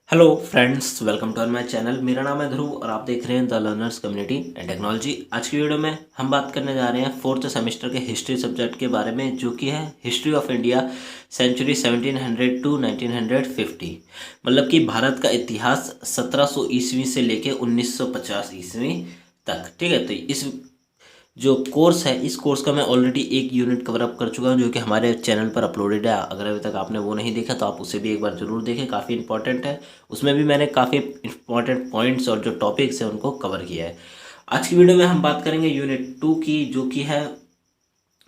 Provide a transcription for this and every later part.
Hello friends, welcome to my channel. मेरा नाम है ध्रुव और आप देख रहे हैं the learners community and technology. आज की वीडियो में हम बात करने जा रहे हैं फोर्थ सेमेस्टर के हिस्ट्री सब्जेक्ट के बारे में, जो कि है history of India century 1700 to 1950। मतलब कि भारत का इतिहास 1700 ईस्वी से लेके 1950 ईस्वी तक। ठीक है, तो इस जो कोर्स है, इस कोर्स का मैं ऑलरेडी एक यूनिट कवर अप कर चुका हूँ, जो कि हमारे चैनल पर अपलोडेड है। अगर अभी तक आपने वो नहीं देखा तो आप उसे भी एक बार ज़रूर देखें, काफ़ी इंपॉर्टेंट है। उसमें भी मैंने काफ़ी इंपॉर्टेंट पॉइंट्स और जो टॉपिक्स हैं उनको कवर किया है। आज की वीडियो में हम बात करेंगे यूनिट 2 की, जो कि है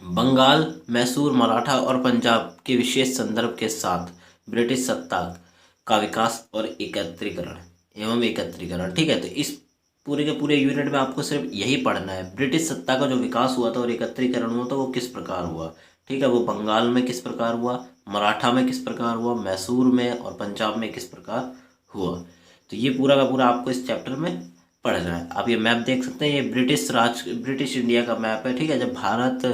बंगाल, मैसूर, मराठा और पंजाब के विशेष संदर्भ के साथ ब्रिटिश सत्ता का विकास और एकत्रीकरण। ठीक है, तो इस पूरे के पूरे यूनिट में आपको सिर्फ यही पढ़ना है, ब्रिटिश सत्ता का जो विकास हुआ था और एकत्रीकरण हुआ था वो किस प्रकार हुआ। ठीक है, वो बंगाल में किस प्रकार हुआ, मराठा में किस प्रकार हुआ, मैसूर में और पंजाब में किस प्रकार हुआ। तो ये पूरा का पूरा आपको इस चैप्टर में पढ़ना है। आप ये मैप देख सकते हैं, ये ब्रिटिश इंडिया का मैप है। ठीक है, जब भारत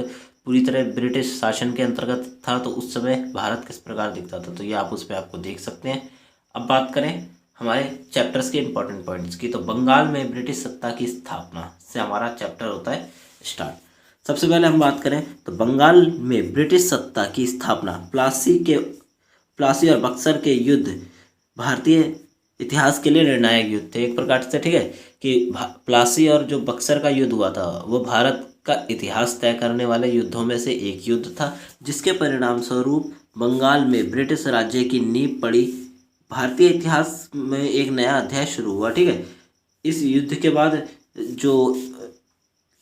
पूरी तरह ब्रिटिश शासन के अंतर्गत था तो उस समय भारत किस प्रकार दिखता था, तो ये आप उस पर आपको देख सकते हैं। अब बात करें हमारे चैप्टर्स के इंपॉर्टेंट पॉइंट्स की, तो बंगाल में ब्रिटिश सत्ता की स्थापना से हमारा चैप्टर होता है स्टार्ट। सबसे पहले हम बात करें तो बंगाल में ब्रिटिश सत्ता की स्थापना प्लासी और बक्सर के युद्ध भारतीय इतिहास के लिए निर्णायक युद्ध थे एक प्रकार से। ठीक है, कि प्लासी और जो बक्सर का युद्ध हुआ था वो भारत का इतिहास तय करने वाले युद्धों में से एक युद्ध था, जिसके परिणाम स्वरूप बंगाल में ब्रिटिश राज्य की नींव पड़ी। भारतीय इतिहास में एक नया अध्याय शुरू हुआ। ठीक है, इस युद्ध के बाद जो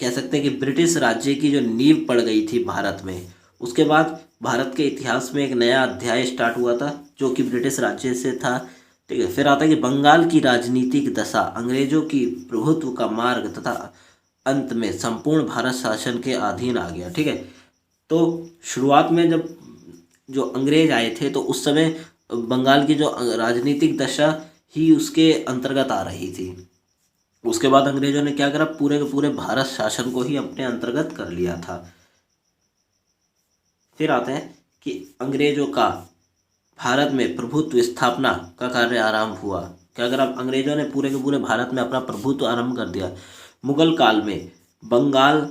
कह सकते हैं कि ब्रिटिश राज्य की जो नींव पड़ गई थी भारत में, उसके बाद भारत के इतिहास में एक नया अध्याय स्टार्ट हुआ था जो कि ब्रिटिश राज्य से था। ठीक है, फिर आता है कि बंगाल की राजनीतिक दशा अंग्रेजों की प्रभुत्व का मार्ग तथा अंत में संपूर्ण भारत शासन के अधीन आ गया। ठीक है, तो शुरुआत में जब जो अंग्रेज आए थे तो उस समय बंगाल की जो राजनीतिक दशा ही उसके अंतर्गत आ रही थी। उसके बाद अंग्रेजों ने क्या करा, पूरे के पूरे भारत शासन को ही अपने अंतर्गत कर लिया था। फिर आते हैं कि अंग्रेजों का भारत में प्रभुत्व स्थापना का कार्य आरंभ हुआ। क्या करा, अंग्रेजों ने पूरे के पूरे भारत में अपना प्रभुत्व आरंभ कर दिया। मुगल काल में बंगाल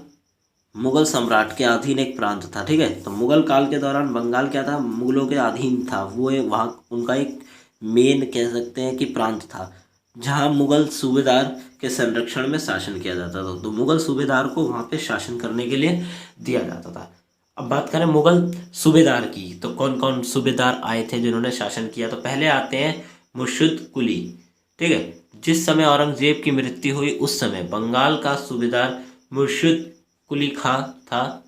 मुगल सम्राट के अधीन एक प्रांत था। ठीक है, तो मुगल काल के दौरान बंगाल क्या था, मुगलों के अधीन था। वो वहाँ उनका एक मेन कह सकते हैं कि प्रांत था, जहाँ मुगल सूबेदार के संरक्षण में शासन किया जाता था। तो मुगल सूबेदार को वहाँ पे शासन करने के लिए दिया जाता था। अब बात करें मुगल सूबेदार की, तो कौन कौन सूबेदार आए थे जिन्होंने शासन किया। तो पहले आते हैं मुर्शिद कुली। ठीक है, जिस समय औरंगजेब की मृत्यु हुई उस समय बंगाल का सूबेदार मुर्शिद कुली खां था।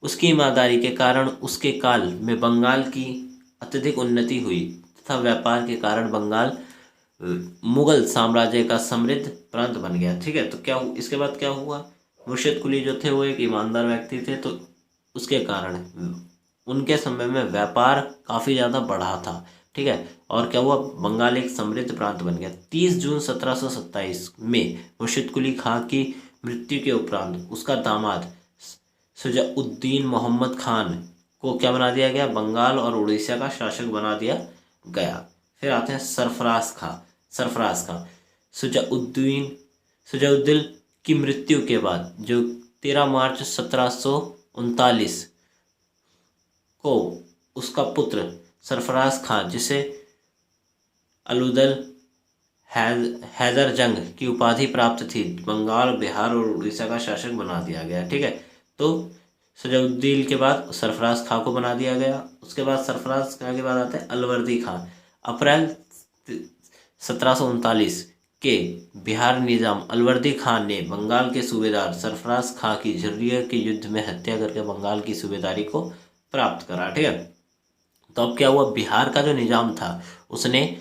उसकी ईमानदारी के कारण उसके काल में बंगाल की अत्यधिक उन्नति हुई तथा व्यापार के कारण बंगाल मुगल साम्राज्य का समृद्ध प्रांत बन गया। ठीक है, तो क्या इसके बाद क्या हुआ, मुर्शिद कुली जो थे वो एक ईमानदार व्यक्ति थे, तो उसके कारण उनके समय में व्यापार काफ़ी ज़्यादा बढ़ा था। ठीक है, और क्या हुआ, बंगाल एक समृद्ध प्रांत बन गया। 30 जून 1727 में मुर्शिद कुली खां की मृत्यु के उपरांत उसका दामाद शुजाउद्दीन मोहम्मद खान को क्या बना दिया गया, बंगाल और उड़ीसा का शासक बना दिया गया। फिर आते हैं सरफराज खां शुजाउद्दीन की मृत्यु के बाद जो 13 मार्च 1739 को उसका पुत्र सरफराज खां, जिसे अलुदल हैदर जंग की उपाधि प्राप्त थी, बंगाल, बिहार और उड़ीसा का शासक बना दिया गया। ठीक है, तो सजाउद्दीन के बाद सरफराज खां को बना दिया गया। उसके बाद सरफराज खां के बाद आते हैं अलवर्दी खां। अप्रैल 1739 के बिहार निजाम अलवर्दी खान ने बंगाल के सूबेदार सरफराज खां की झर्रिया के युद्ध में हत्या करके बंगाल की सूबेदारी को प्राप्त करा। ठीक है, तो अब क्या हुआ, बिहार का जो निजाम था उसने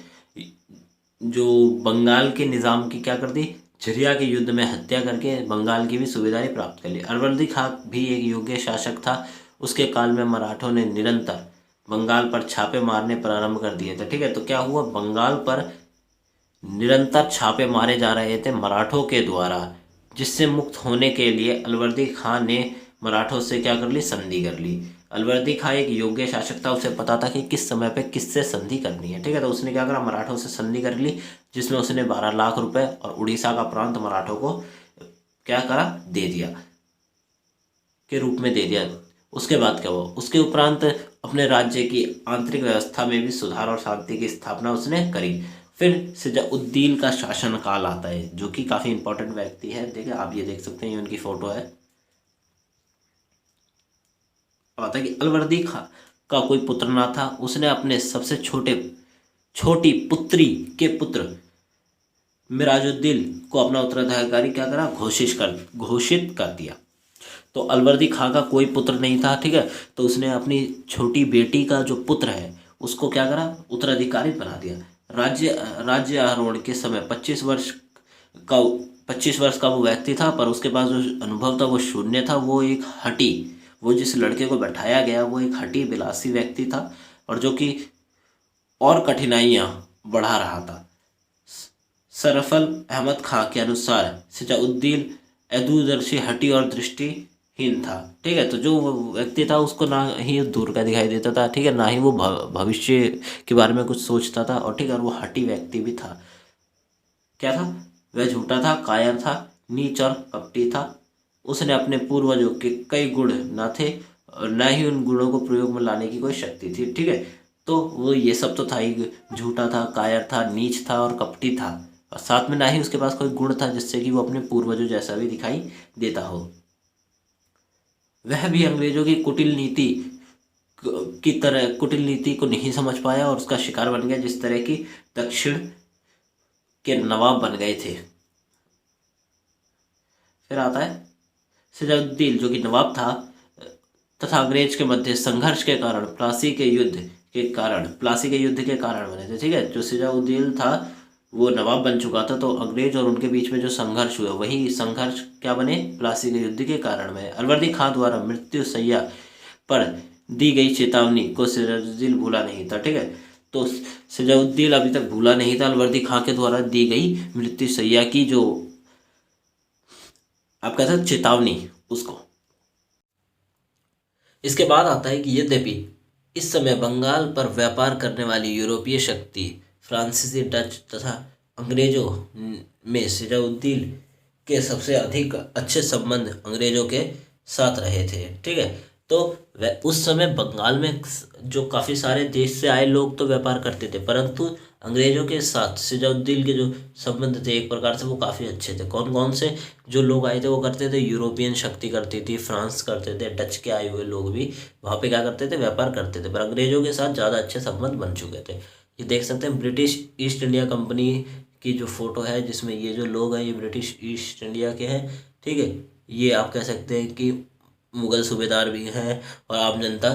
जो बंगाल के निज़ाम की क्या कर दी, झरिया के युद्ध में हत्या करके बंगाल की भी सूबेदारी प्राप्त कर ली। अलवर्दी खां भी एक योग्य शासक था। उसके काल में मराठों ने निरंतर बंगाल पर छापे मारने प्रारंभ कर दिए थे। ठीक है, तो क्या हुआ, बंगाल पर निरंतर छापे मारे जा रहे थे मराठों के द्वारा, जिससे मुक्त होने के लिए अलवर्दी खां ने मराठों से क्या कर ली, संधि कर ली। अलवर्दी खां एक योग्य शासक था, उसे पता था कि किस समय पे किससे संधि करनी है। ठीक है, तो उसने क्या करा, मराठों से संधि कर ली, जिसमें उसने 12 लाख रुपए और उड़ीसा का प्रांत मराठों को क्या करा, दे दिया, के रूप में दे दिया। उसके बाद क्या हुआ, उसके उपरांत अपने राज्य की आंतरिक व्यवस्था में भी सुधार और शांति की स्थापना उसने करी। फिर सिजाउद्दीन का शासन काल आता है, जो कि काफ़ी इंपॉर्टेंट व्यक्ति है। देखिए आप ये देख सकते हैं, ये उनकी फोटो है। आता है कि अलवर्दी खां का कोई पुत्र ना था, उसने अपने सबसे छोटी पुत्री के पुत्र मिराजुद्दीन को अपना उत्तराधिकारी क्या करा, घोषित कर दिया। तो अलवर्दी खां का कोई पुत्र नहीं था, ठीक है, तो उसने अपनी छोटी बेटी का जो पुत्र है उसको क्या करा, उत्तराधिकारी बना दिया। राज्य आरोहण के समय 25 वर्ष का वो व्यक्ति था, पर उसके पास जो अनुभव था वो शून्य था। वो जिस लड़के को बैठाया गया वो एक हठी विलासी व्यक्ति था, और जो कि और कठिनाइयाँ बढ़ा रहा था। सरफल अहमद खां के अनुसार सिजाउद्दीन अदूरदर्शी, हठी और दृष्टिहीन था। ठीक है, तो जो व्यक्ति था उसको ना ही दूर का दिखाई देता था, ठीक है, ना ही वो भविष्य के बारे में कुछ सोचता था, और ठीक है, और वो हठी व्यक्ति भी था। क्या था वह, झूठा था, कायर था, नीच और कपटी था। उसने अपने पूर्वजों के कई गुण न थे, और न ही उन गुणों को प्रयोग में लाने की कोई शक्ति थी। ठीक है, तो वो ये सब तो था ही, झूठा था, कायर था, नीच था और कपटी था, और साथ में ना ही उसके पास कोई गुण था जिससे कि वो अपने पूर्वजों जैसा भी दिखाई देता हो। वह भी अंग्रेजों की कुटिल नीति को नहीं समझ पाया और उसका शिकार बन गया, जिस तरह की दक्षिण के नवाब बन गए थे। फिर आता है सिजाउद्दीन जो कि नवाब था तथा अंग्रेज के मध्य संघर्ष के कारण प्लासी के युद्ध के कारण बने थे। ठीक है, जो सिजाउद्दीन था वो नवाब बन चुका था, तो अंग्रेज और उनके बीच में जो संघर्ष हुआ वही संघर्ष क्या बने, प्लासी के युद्ध के कारण में। अलवर्दी खां द्वारा मृत्यु सैया पर दी गई चेतावनी को सिराजुद्दीन भूला नहीं था। ठीक है, तो सिजाउद्दीन अभी तक भूला नहीं था अलवर्दी खां के द्वारा दी गई मृत्यु सैया की जो आप कहते हैं चेतावनी, उसको। इसके बाद आता है कि यद्यपि इस समय बंगाल पर व्यापार करने वाली यूरोपीय शक्ति फ्रांसीसी, डच तथा अंग्रेजों में सिजाउद्दीन के सबसे अधिक अच्छे संबंध अंग्रेजों के साथ रहे थे। ठीक है, तो उस समय बंगाल में जो काफ़ी सारे देश से आए लोग तो व्यापार करते थे, परंतु अंग्रेजों के साथ सिजाउद्दीन के जो संबंध थे एक प्रकार से वो काफ़ी अच्छे थे। कौन कौन से जो लोग आए थे वो करते थे, यूरोपियन शक्ति करती थी, फ्रांस करते थे, डच के आए हुए लोग भी वहाँ पे क्या करते थे, व्यापार करते थे, पर अंग्रेजों के साथ ज़्यादा अच्छे संबंध बन चुके थे। ये देख सकते हैं ब्रिटिश ईस्ट इंडिया कंपनी की जो फोटो है, जिसमें ये जो लोग हैं ये ब्रिटिश ईस्ट इंडिया के हैं। ठीक है, ये आप कह सकते हैं कि मुगल सूबेदार भी हैं और आम जनता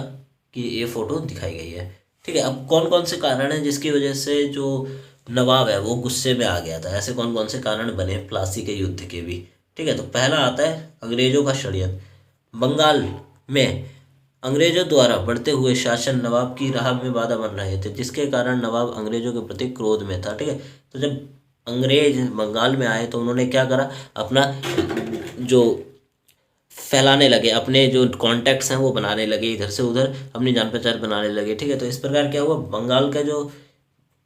की ये फ़ोटो दिखाई गई है। ठीक है, अब कौन कौन से कारण हैं जिसकी वजह से जो नवाब है वो गुस्से में आ गया था, ऐसे कौन कौन से कारण बने प्लासी के युद्ध के भी। ठीक है, तो पहला आता है अंग्रेजों का षड्यंत्र। बंगाल में अंग्रेजों द्वारा बढ़ते हुए शासन नवाब की राह में बाधा बन रहे थे, जिसके कारण नवाब अंग्रेजों के प्रति क्रोध में था। ठीक है, तो जब अंग्रेज बंगाल में आए तो उन्होंने क्या करा, अपना जो फैलाने लगे, अपने जो कॉन्टैक्ट्स हैं वो बनाने लगे, इधर से उधर अपनी जान पहचान बनाने लगे। ठीक है, तो इस प्रकार क्या हुआ, बंगाल का जो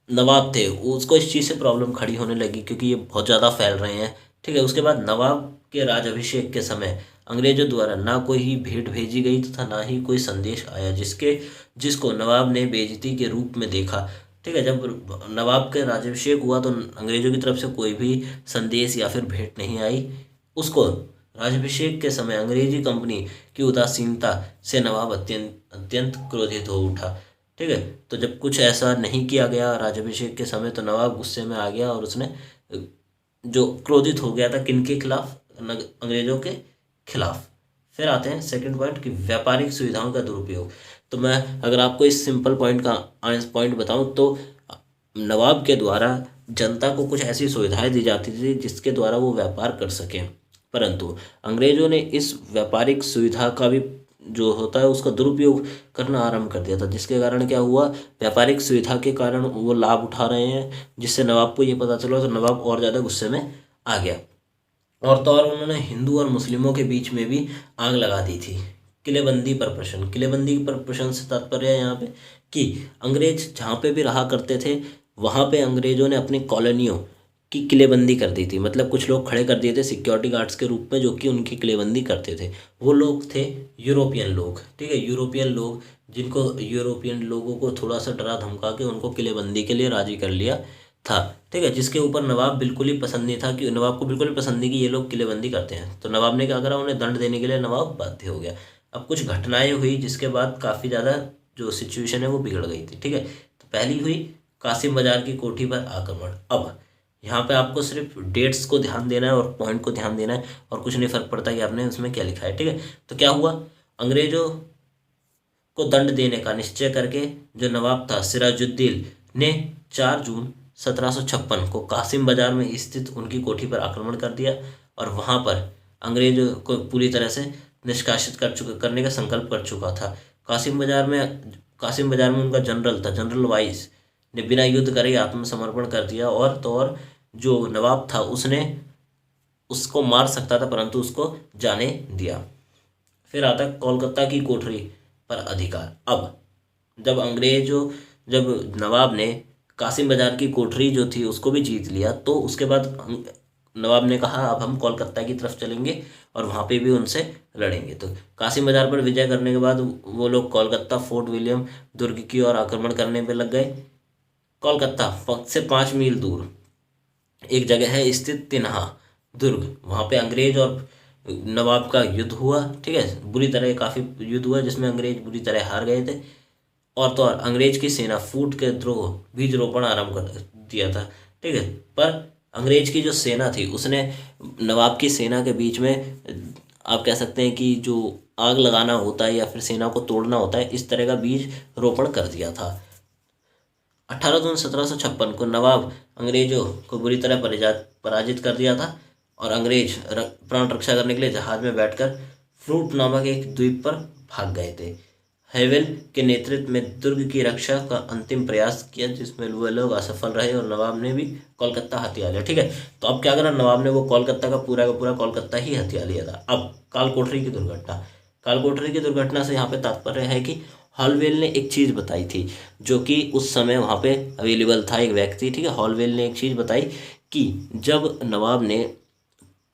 नवाब थे उसको इस चीज़ से प्रॉब्लम खड़ी होने लगी क्योंकि ये बहुत ज़्यादा फैल रहे हैं। ठीक है, उसके बाद नवाब के राजाभिषेक के समय अंग्रेजों द्वारा ना कोई ही भेंट भेजी गई तथा ना ही कोई संदेश आया जिसको नवाब ने बेइज्जती के रूप में देखा। ठीक है, जब नवाब के राज्याभिषेक हुआ तो अंग्रेजों की तरफ से कोई भी संदेश या फिर भेंट नहीं आई। उसको राज्याभिषेक के समय अंग्रेजी कंपनी की उदासीनता से नवाब अत्यंत क्रोधित हो उठा। ठीक है, तो जब कुछ ऐसा नहीं किया गया राज्याभिषेक के समय तो नवाब गुस्से में आ गया और उसने जो क्रोधित हो गया था किनके खिलाफ, अंग्रेजों के खिलाफ। फिर आते हैं सेकंड पॉइंट कि व्यापारिक सुविधाओं का दुरुपयोग। तो मैं अगर आपको इस सिंपल पॉइंट बताऊं तो नवाब के द्वारा जनता को कुछ ऐसी सुविधाएं दी जाती थी जिसके द्वारा वो व्यापार कर सकें, परंतु अंग्रेजों ने इस व्यापारिक सुविधा का भी जो होता है उसका दुरुपयोग करना आरंभ कर दिया था, जिसके कारण क्या हुआ, व्यापारिक सुविधा के कारण वो लाभ उठा रहे हैं, जिससे नवाब को ये पता चला तो नवाब और ज़्यादा गुस्से में आ गया। और तो और उन्होंने हिंदू और मुस्लिमों के बीच में भी आग लगा दी थी। किलेबंदी पर प्रश्न। किलेबंदी पर प्रश्न से तात्पर्य है यहाँ पे कि अंग्रेज जहाँ पे भी रहा करते थे वहाँ पे अंग्रेजों ने अपनी कॉलोनियों की किलेबंदी कर दी थी। मतलब कुछ लोग खड़े कर दिए थे सिक्योरिटी गार्ड्स के रूप में जो कि उनकी किलेबंदी करते थे। वो लोग थे यूरोपियन लोग, ठीक है, यूरोपियन लोग, जिनको यूरोपियन लोगों को थोड़ा सा डरा धमका के उनको किलेबंदी के लिए राजी कर लिया था, ठीक है, जिसके ऊपर नवाब बिल्कुल ही पसंद नहीं था, कि नवाब को बिल्कुल ही पसंद नहीं कि ये लोग किलेबंदी करते हैं। तो नवाब ने क्या करा, उन्हें दंड देने के लिए नवाब बाध्य हो गया। अब कुछ घटनाएं हुई जिसके बाद काफ़ी ज़्यादा जो सिचुएशन है वो बिगड़ गई थी, ठीक है। तो पहली हुई कासिम बाजार की कोठी पर आक्रमण। अब यहाँ पे आपको सिर्फ डेट्स को ध्यान देना है और पॉइंट को ध्यान देना है, और कुछ नहीं फर्क पड़ता कि आपने उसमें क्या लिखा है, ठीक है। तो क्या हुआ, अंग्रेजों को दंड देने का निश्चय करके जो नवाब था सिराजुद्दीन ने 4 जून 1756 को कासिम बाजार में स्थित उनकी कोठी पर आक्रमण कर दिया और वहां पर अंग्रेजों को पूरी तरह से निष्कासित करने का संकल्प कर चुका था। कासिम बाजार में उनका जनरल था, जनरल वाइस ने बिना युद्ध करे आत्मसमर्पण कर दिया, और तो और जो नवाब था उसने उसको मार सकता था परंतु उसको जाने दिया। फिर आता है कोलकाता की कोठरी पर अधिकार। अब जब नवाब ने कासिम बाजार की कोठरी जो थी उसको भी जीत लिया, तो उसके बाद नवाब ने कहा अब हम कोलकाता की तरफ चलेंगे और वहाँ पे भी उनसे लड़ेंगे। तो कासिम बाजार पर विजय करने के बाद वो लोग कोलकाता फोर्ट विलियम दुर्ग की ओर आक्रमण करने पे लग गए। कोलकाता से 5 मील दूर एक जगह है स्थित तिन्हा दुर्ग, वहाँ पे अंग्रेज और नवाब का युद्ध हुआ, ठीक है, बुरी तरह काफ़ी युद्ध हुआ जिसमें अंग्रेज बुरी तरह हार गए थे। और तो और अंग्रेज की सेना फूट के द्रोह बीज रोपण आरंभ कर दिया था, ठीक है। पर अंग्रेज की जो सेना थी उसने नवाब की सेना के बीच में, आप कह सकते हैं कि जो आग लगाना होता है या फिर सेना को तोड़ना होता है, इस तरह का बीज रोपण कर दिया था। 18 जून 1756 को नवाब अंग्रेजों को बुरी तरह पराजित कर दिया था और अंग्रेज प्राण रक्षा करने के लिए जहाज में बैठकर फ्रूट नामक एक द्वीप पर भाग गए थे। हेवेल के नेतृत्व में दुर्ग की रक्षा का अंतिम प्रयास किया जिसमें वे लोग असफल रहे और नवाब ने भी कोलकाता हथिया लिया, ठीक है। तो अब क्या करा, नवाब ने वो कोलकाता का पूरा कोलकाता ही हथिया लिया था। अब कालकोठरी की दुर्घटना। कालकोठरी की दुर्घटना से यहाँ पे तात्पर्य है कि हॉलवेल ने एक चीज़ बताई थी जो कि उस समय वहाँ पे अवेलेबल था, एक व्यक्ति, ठीक है। हॉलवेल ने एक चीज़ बताई कि जब नवाब ने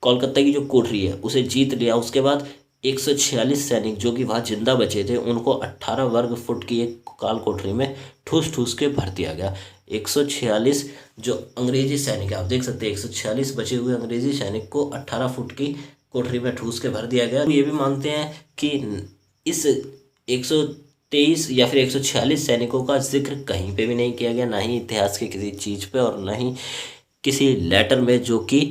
कोलकाता की जो कोठरी है उसे जीत लिया, उसके बाद 146 सैनिक जो कि वहाँ जिंदा बचे थे उनको 18 वर्ग फुट की एक काल कोठरी में ठूस ठूस के भर दिया गया। 146 जो अंग्रेजी सैनिक, आप देख सकते हैं 146 बचे हुए अंग्रेजी सैनिक को 18 फुट की कोठरी में ठूस के भर दिया गया। ये भी मानते हैं कि इस 123 या फिर 146 सैनिकों का जिक्र कहीं पे भी नहीं किया गया, ना ही इतिहास के किसी चीज़ पे और ना ही किसी लेटर में जो कि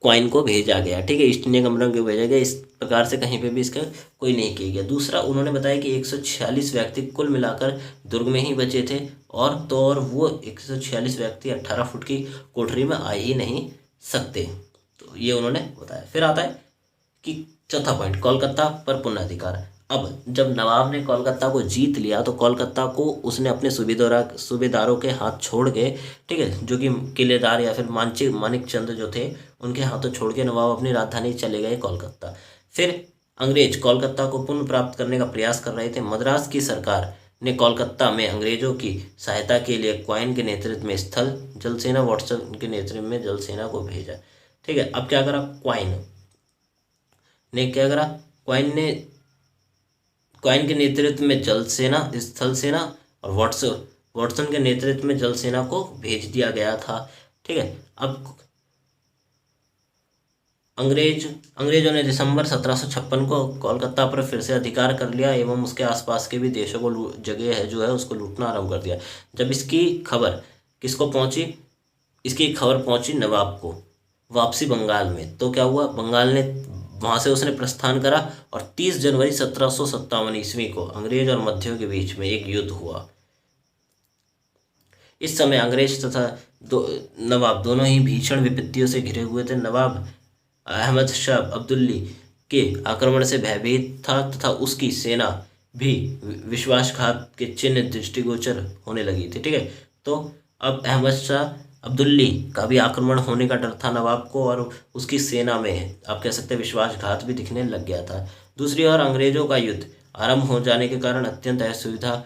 क्वाइन को भेजा गया, ठीक है, ईस्ट इंडिया कंपनी को भेजा गया। इस प्रकार से कहीं पे भी इसका कोई नहीं किया गया। दूसरा, उन्होंने बताया कि 146 व्यक्ति कुल मिलाकर दुर्ग में ही बचे थे और तो और वो 146 व्यक्ति 18 फुट की कोठरी में आ ही नहीं सकते, तो ये उन्होंने बताया। फिर आता है कि चौथा पॉइंट, कोलकाता पर पुनर्धिकार। अब जब नवाब ने कोलकाता को जीत लिया तो कोलकाता को उसने अपने सूबेदारों के हाथ छोड़ के, ठीक है, जो कि किलेदार या फिर मानिक चंद जो थे उनके हाथों छोड़ के नवाब अपनी राजधानी चले गए कोलकाता। फिर अंग्रेज कोलकाता को पुनः प्राप्त करने का प्रयास कर रहे थे। मद्रास की सरकार ने कोलकाता में अंग्रेजों की सहायता के लिए क्वाइन के नेतृत्व में स्थल जल सेना, वाटसन के नेतृत्व में जल सेना को भेजा, ठीक है। अब क्या करा, क्वाइन के नेतृत्व में जल सेना, स्थल सेना और वाटसन के नेतृत्व में जल सेना को भेज दिया गया था, ठीक है। अब अंग्रेजों ने दिसंबर 1756 को कोलकाता पर फिर से अधिकार कर लिया एवं उसके आसपास के भी देशों को जगह है जो है उसको लूटना आरंभ कर दिया। जब इसकी खबर किसको पहुंची, इसकी खबर पहुंची नवाब को वापसी बंगाल में, तो क्या हुआ, बंगाल ने वहाँ से उसने प्रस्थान करा और 30 जनवरी 1757 ईस्वी को अंग्रेज और मध्यों के बीच में एक युद्ध हुआ। इस समय अंग्रेज तथा नवाब दोनों ही भीषण विपत्तियों से घिरे हुए थे। नवाब अहमद शाह अब्दुल्ली के आक्रमण से भयभीत था तथा उसकी सेना भी विश्वासघात के चिन्ह दृष्टिगोचर होने लगी थी, ठीक है। तो अब अहमद शाह अब्दुल्ली का भी आक्रमण होने का डर था नवाब को और उसकी सेना में, आप कह सकते हैं, विश्वासघात भी दिखने लग गया था। दूसरी ओर अंग्रेजों का युद्ध आरंभ हो जाने के कारण अत्यंत असुविधा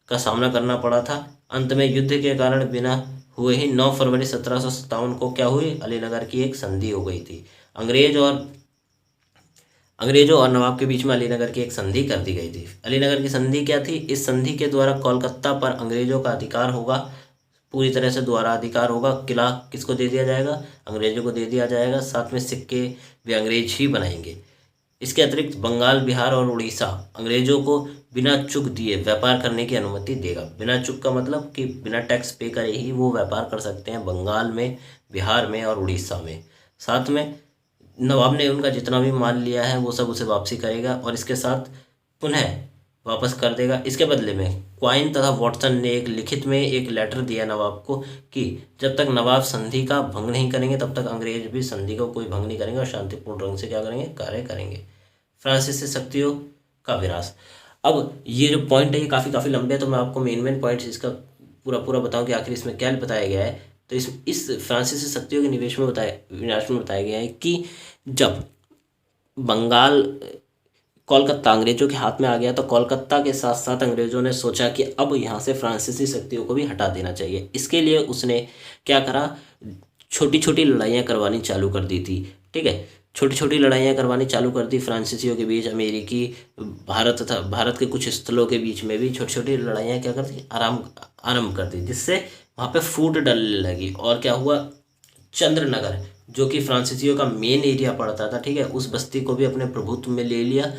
का सामना करना पड़ा था। अंत में युद्ध के कारण बिना हुए ही 9 फरवरी 1757 को क्या हुई, अलीनगर की एक संधि हो गई थी। अंग्रेजों और नवाब के बीच में अलीनगर की एक संधि कर दी गई थी। अलीनगर की संधि क्या थी, इस संधि के द्वारा कोलकाता पर अंग्रेजों का अधिकार होगा, पूरी तरह से द्वारा अधिकार होगा। किला किसको दे दिया जाएगा, अंग्रेजों को दे दिया जाएगा। साथ में सिक्के भी अंग्रेज ही बनाएंगे। इसके अतिरिक्त बंगाल, बिहार और उड़ीसा अंग्रेजों को बिना चूक दिए व्यापार करने की अनुमति देगा। बिना चूक का मतलब कि बिना टैक्स पे करे ही वो व्यापार कर सकते हैं बंगाल में, बिहार में और उड़ीसा में। साथ में नवाब ने उनका जितना भी माल लिया है वो सब उसे वापसी करेगा और इसके साथ पुनः वापस कर देगा। इसके बदले में क्वाइन तथा वॉटसन ने एक लिखित में एक लेटर दिया नवाब को कि जब तक नवाब संधि का भंग नहीं करेंगे तब तक अंग्रेज भी संधि का कोई भंग नहीं करेंगे और शांतिपूर्ण ढंग से क्या करेंगे, कार्य करेंगे। फ्रांसीसी शक्तियों का विनाश। अब ये जो पॉइंट है ये काफ़ी लंबे है, तो मैं आपको मेन पॉइंट्स इसका पूरा बताऊं कि आखिर इसमें क्या बताया गया है। तो इस फ्रांसीसी शक्तियों के विनाश में बताया गया है कि जब बंगाल कोलकाता अंग्रेजों के हाथ में आ गया तो कोलकाता के साथ साथ अंग्रेजों ने सोचा कि अब यहाँ से फ्रांसीसी शक्तियों को भी हटा देना चाहिए। इसके लिए उसने क्या करा, छोटी छोटी लड़ाइयाँ करवानी चालू कर दी थी। ठीक है, छोटी छोटी लड़ाइयाँ करवानी चालू कर दी फ्रांसीसियों के बीच, अमेरिकी, भारत तथा भारत के कुछ स्थलों के बीच में भी छोटी छोटी लड़ाइयाँ क्या कर दी, आरंभ कर दी, जिससे वहाँ पे फूट डलने लगी। और क्या हुआ, चंद्रनगर जो कि फ्रांसीसियों का मेन एरिया पड़ता था, ठीक है, उस बस्ती को भी अपने प्रभुत्व में ले लिया।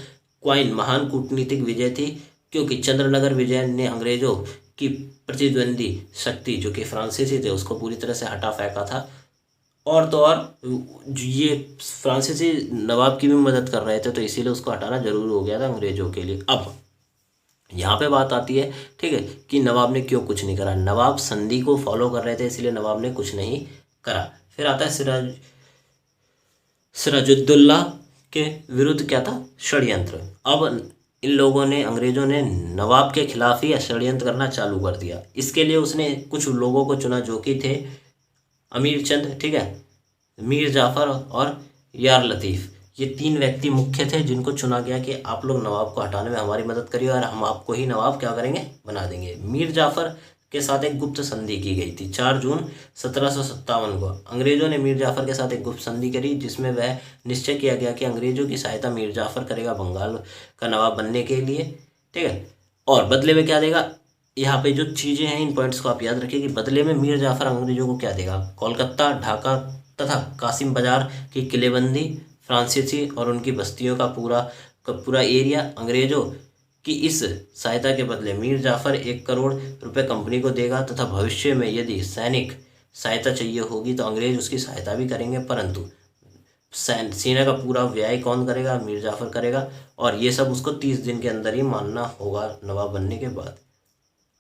क्वाइन महान कूटनीतिक विजय थी क्योंकि चंद्रनगर विजय ने अंग्रेजों की प्रतिद्वंदी शक्ति जो कि फ्रांसीसी थे उसको पूरी तरह से हटा फेंका था। और तो और ये फ्रांसीसी नवाब की भी मदद कर रहे थे, तो इसीलिए उसको हटाना जरूर हो गया था अंग्रेजों के लिए। अब यहाँ पे बात आती है, ठीक है, कि नवाब ने क्यों कुछ नहीं करा। नवाब संधि को फॉलो कर रहे थे, इसलिए नवाब ने कुछ नहीं करा। फिर आता है सिराजुद्दौला के विरुद्ध क्या था, षड्यंत्र। अब इन लोगों ने, अंग्रेजों ने नवाब के खिलाफ ही षड्यंत्र करना चालू कर दिया। इसके लिए उसने कुछ लोगों को चुना जो कि थे अमीर चंद, ठीक है, मीर जाफ़र और यार लतीफ़। ये 3 व्यक्ति मुख्य थे जिनको चुना गया कि आप लोग नवाब को हटाने में हमारी मदद करिए और हम आपको ही नवाब क्या करेंगे, बना देंगे। मीर जाफ़र के साथ एक गुप्त संधि की गई थी 4 जून 1757 को। अंग्रेजों ने मीर जाफ़र के साथ एक गुप्त संधि करी जिसमें वह निश्चय किया गया कि अंग्रेजों की सहायता मीर जाफ़र करेगा बंगाल का नवाब बनने के लिए, ठीक है, और बदले में क्या देगा। यहाँ पे जो चीज़ें हैं इन पॉइंट्स को आप याद रखिए कि बदले में मीर जाफ़र अंग्रेजों को क्या देगा, कोलकाता, ढाका तथा कासिम बाजार की किलेबंदी, फ्रांसीसी और उनकी बस्तियों का पूरा एरिया। अंग्रेजों की इस सहायता के बदले मीर जाफ़र 1 करोड़ रुपए कंपनी को देगा तथा भविष्य में यदि सैनिक सहायता चाहिए होगी तो अंग्रेज उसकी सहायता भी करेंगे, परंतु सेना का पूरा व्यय कौन करेगा, मीर जाफ़र करेगा। और ये सब उसको 30 दिन के अंदर ही मानना होगा नवाब बनने के बाद।